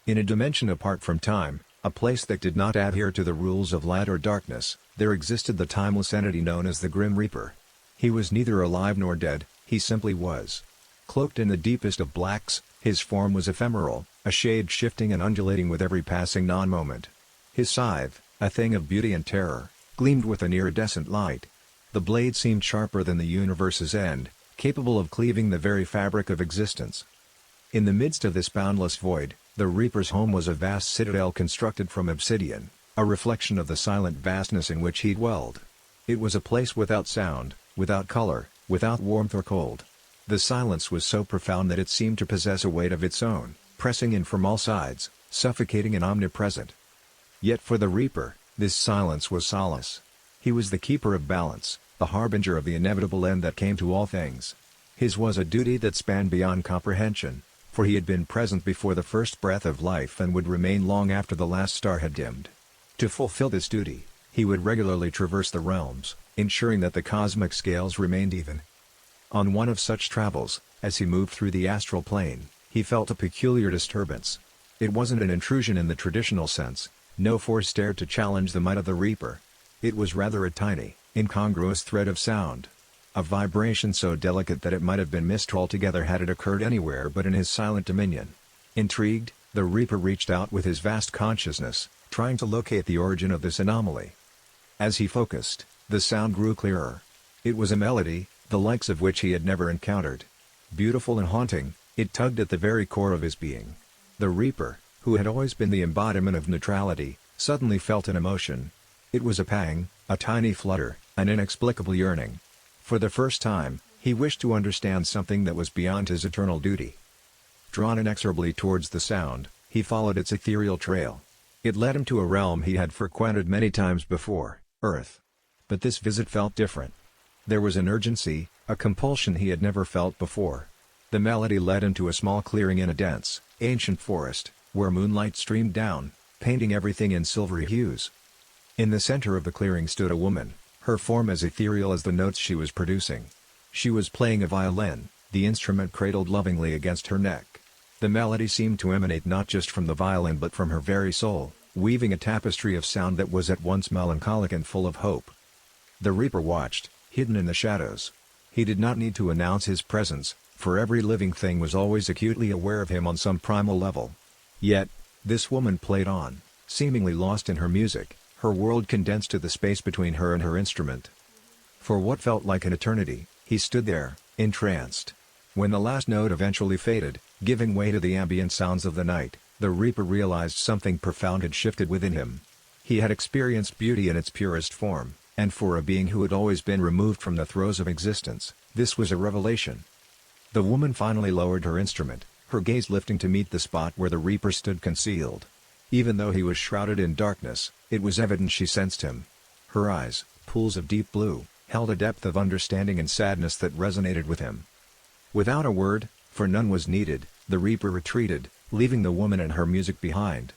In a dimension apart from time, a place that did not adhere to the rules of light or darkness, there existed the timeless entity known as the Grim Reaper. He was neither alive nor dead, he simply was. Cloaked in the deepest of blacks, his form was ephemeral, a shade shifting and undulating with every passing non-moment. His scythe, a thing of beauty and terror, gleamed with an iridescent light. The blade seemed sharper than the universe's end, capable of cleaving the very fabric of existence. In the midst of this boundless void, the Reaper's home was a vast citadel constructed from obsidian, a reflection of the silent vastness in which he dwelled. It was a place without sound, without color, without warmth or cold. The silence was so profound that it seemed to possess a weight of its own, pressing in from all sides, suffocating and omnipresent. Yet for the Reaper, this silence was solace. He was the keeper of balance, the harbinger of the inevitable end that came to all things. His was a duty that spanned beyond comprehension, for he had been present before the first breath of life and would remain long after the last star had dimmed. To fulfill this duty, he would regularly traverse the realms, ensuring that the cosmic scales remained even. On one of such travels, as he moved through the astral plane, he felt a peculiar disturbance. It wasn't an intrusion in the traditional sense, no force dared to challenge the might of the Reaper. It was rather a tiny, incongruous thread of sound. A vibration so delicate that it might have been missed altogether had it occurred anywhere but in his silent dominion. Intrigued, the Reaper reached out with his vast consciousness, trying to locate the origin of this anomaly. As he focused, the sound grew clearer. It was a melody, the likes of which he had never encountered. Beautiful and haunting, it tugged at the very core of his being. The Reaper, who had always been the embodiment of neutrality, suddenly felt an emotion. It was a pang, a tiny flutter, an inexplicable yearning. For the first time, he wished to understand something that was beyond his eternal duty. Drawn inexorably towards the sound, he followed its ethereal trail. It led him to a realm he had frequented many times before, Earth. But this visit felt different. There was an urgency, a compulsion he had never felt before. The melody led him to a small clearing in a dense, ancient forest, where moonlight streamed down, painting everything in silvery hues. In the center of the clearing stood a woman, her form as ethereal as the notes she was producing. She was playing a violin, the instrument cradled lovingly against her neck. The melody seemed to emanate not just from the violin but from her very soul, weaving a tapestry of sound that was at once melancholic and full of hope. The Reaper watched, hidden in the shadows. He did not need to announce his presence, for every living thing was always acutely aware of him on some primal level. Yet, this woman played on, seemingly lost in her music, her world condensed to the space between her and her instrument. For what felt like an eternity, he stood there, entranced. When the last note eventually faded, giving way to the ambient sounds of the night, the Reaper realized something profound had shifted within him. He had experienced beauty in its purest form, and for a being who had always been removed from the throes of existence, this was a revelation. The woman finally lowered her instrument, her gaze lifting to meet the spot where the Reaper stood concealed. Even though he was shrouded in darkness, it was evident she sensed him. Her eyes, pools of deep blue, held a depth of understanding and sadness that resonated with him. Without a word, for none was needed, the Reaper retreated, leaving the woman and her music behind.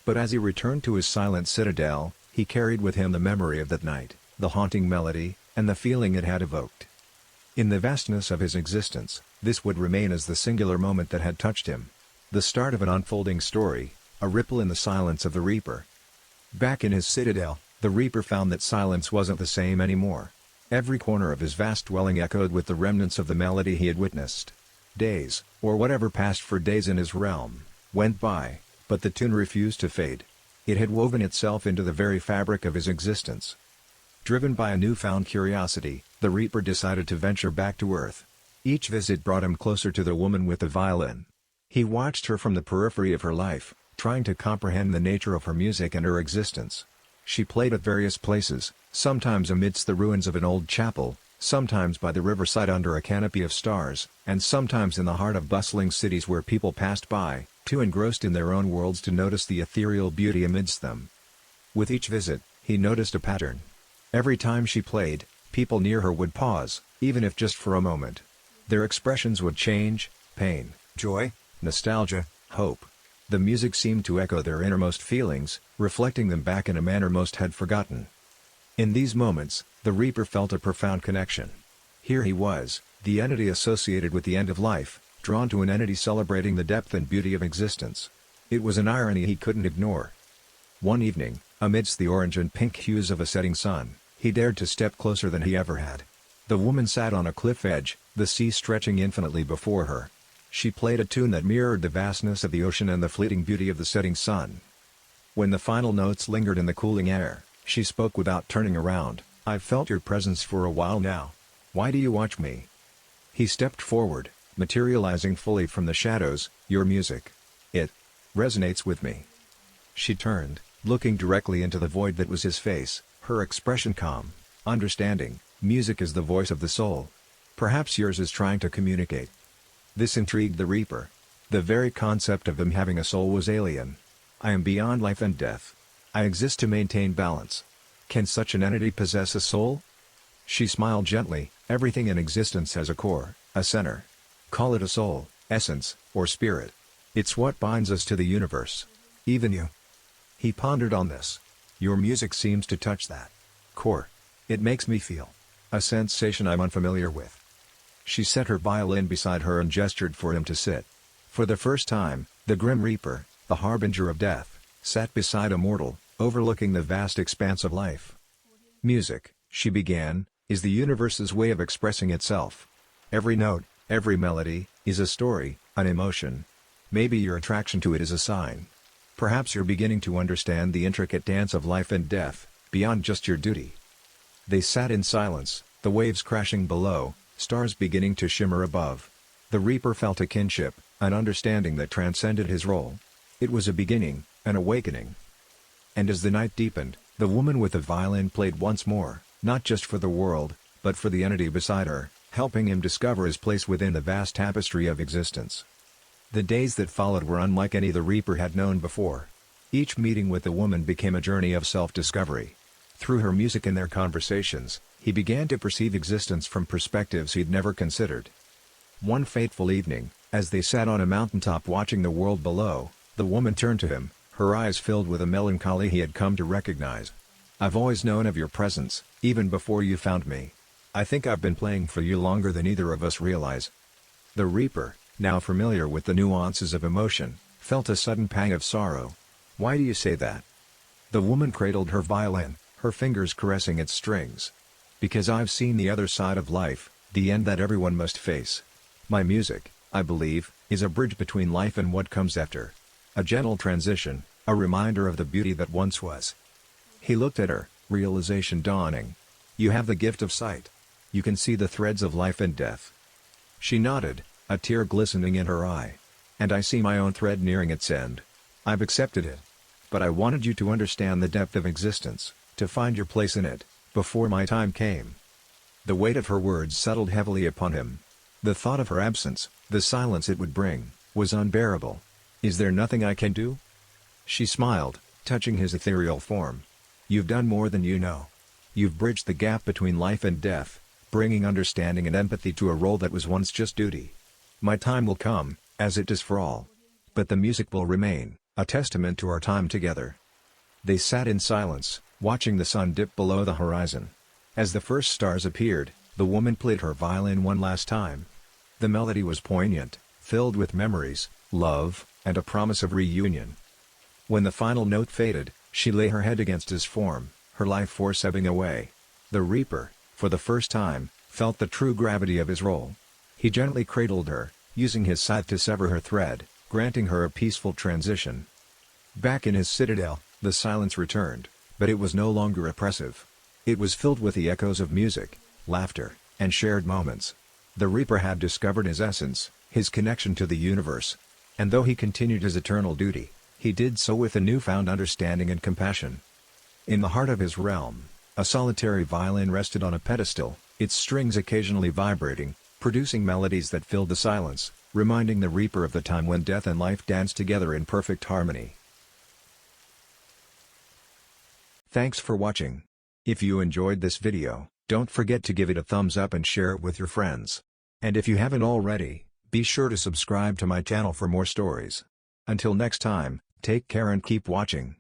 But as he returned to his silent citadel, he carried with him the memory of that night, the haunting melody, and the feeling it had evoked. In the vastness of his existence, this would remain as the singular moment that had touched him. The start of an unfolding story, a ripple in the silence of the Reaper. Back in his citadel, the Reaper found that silence wasn't the same anymore. Every corner of his vast dwelling echoed with the remnants of the melody he had witnessed. Days, or whatever passed for days in his realm, went by, but the tune refused to fade. It had woven itself into the very fabric of his existence. Driven by a newfound curiosity, the Reaper decided to venture back to Earth. Each visit brought him closer to the woman with the violin. He watched her from the periphery of her life, trying to comprehend the nature of her music and her existence. She played at various places, sometimes amidst the ruins of an old chapel, sometimes by the riverside under a canopy of stars, and sometimes in the heart of bustling cities where people passed by, too engrossed in their own worlds to notice the ethereal beauty amidst them. With each visit, he noticed a pattern. Every time she played, people near her would pause, even if just for a moment. Their expressions would change: pain, joy, nostalgia, hope. The music seemed to echo their innermost feelings, reflecting them back in a manner most had forgotten. In these moments, the Reaper felt a profound connection. Here he was, the entity associated with the end of life, drawn to an entity celebrating the depth and beauty of existence. It was an irony he couldn't ignore. One evening, amidst the orange and pink hues of a setting sun, he dared to step closer than he ever had. The woman sat on a cliff edge, the sea stretching infinitely before her. She played a tune that mirrored the vastness of the ocean and the fleeting beauty of the setting sun. When the final notes lingered in the cooling air, she spoke without turning around. "I've felt your presence for a while now. Why do you watch me?" He stepped forward, materializing fully from the shadows. "Your music. It resonates with me." She turned, looking directly into the void that was his face, her expression calm, understanding. "Music is the voice of the soul. Perhaps yours is trying to communicate." This intrigued the Reaper. The very concept of him having a soul was alien. "I am beyond life and death. I exist to maintain balance. Can such an entity possess a soul?" She smiled gently. "Everything in existence has a core, a center. Call it a soul, essence, or spirit. It's what binds us to the universe. Even you." He pondered on this. "Your music seems to touch that core. It makes me feel a sensation I'm unfamiliar with." She set her violin beside her and gestured for him to sit. For the first time, the Grim Reaper, the harbinger of death, sat beside a mortal, overlooking the vast expanse of life. "Music," she began, "is the universe's way of expressing itself. Every note, every melody, is a story, an emotion. Maybe your attraction to it is a sign. Perhaps you're beginning to understand the intricate dance of life and death, beyond just your duty." They sat in silence, the waves crashing below, stars beginning to shimmer above. The Reaper felt a kinship, an understanding that transcended his role. It was a beginning, an awakening. And as the night deepened, the woman with the violin played once more, not just for the world, but for the entity beside her, helping him discover his place within the vast tapestry of existence. The days that followed were unlike any the Reaper had known before. Each meeting with the woman became a journey of self-discovery. Through her music and their conversations, he began to perceive existence from perspectives he'd never considered. One fateful evening, as they sat on a mountaintop watching the world below, the woman turned to him, her eyes filled with a melancholy he had come to recognize. "I've always known of your presence, even before you found me. I think I've been playing for you longer than either of us realize." The Reaper, now familiar with the nuances of emotion, felt a sudden pang of sorrow. "Why do you say that?" The woman cradled her violin, her fingers caressing its strings. "Because I've seen the other side of life, the end that everyone must face. My music, I believe, is a bridge between life and what comes after. A gentle transition, a reminder of the beauty that once was." He looked at her, realization dawning. "You have the gift of sight. You can see the threads of life and death." She nodded, a tear glistening in her eye. "And I see my own thread nearing its end. I've accepted it. But I wanted you to understand the depth of existence, to find your place in it, before my time came." The weight of her words settled heavily upon him. The thought of her absence, the silence it would bring, was unbearable. "Is there nothing I can do?" She smiled, touching his ethereal form. "You've done more than you know. You've bridged the gap between life and death, bringing understanding and empathy to a role that was once just duty. My time will come, as it does for all. But the music will remain, a testament to our time together." They sat in silence, watching the sun dip below the horizon. As the first stars appeared, the woman played her violin one last time. The melody was poignant, filled with memories, love, and a promise of reunion. When the final note faded, she lay her head against his form, her life force ebbing away. The Reaper, for the first time, felt the true gravity of his role. He gently cradled her, using his scythe to sever her thread, granting her a peaceful transition. Back in his citadel, the silence returned, but it was no longer oppressive. It was filled with the echoes of music, laughter, and shared moments. The Reaper had discovered his essence, his connection to the universe. And though he continued his eternal duty, he did so with a newfound understanding and compassion. In the heart of his realm, a solitary violin rested on a pedestal, its strings occasionally vibrating, producing melodies that filled the silence, reminding the Reaper of the time when death and life danced together in perfect harmony. Thanks for watching. If you enjoyed this video, don't forget to give it a thumbs up and share it with your friends. And if you haven't already, be sure to subscribe to my channel for more stories. Until next time, take care and keep watching.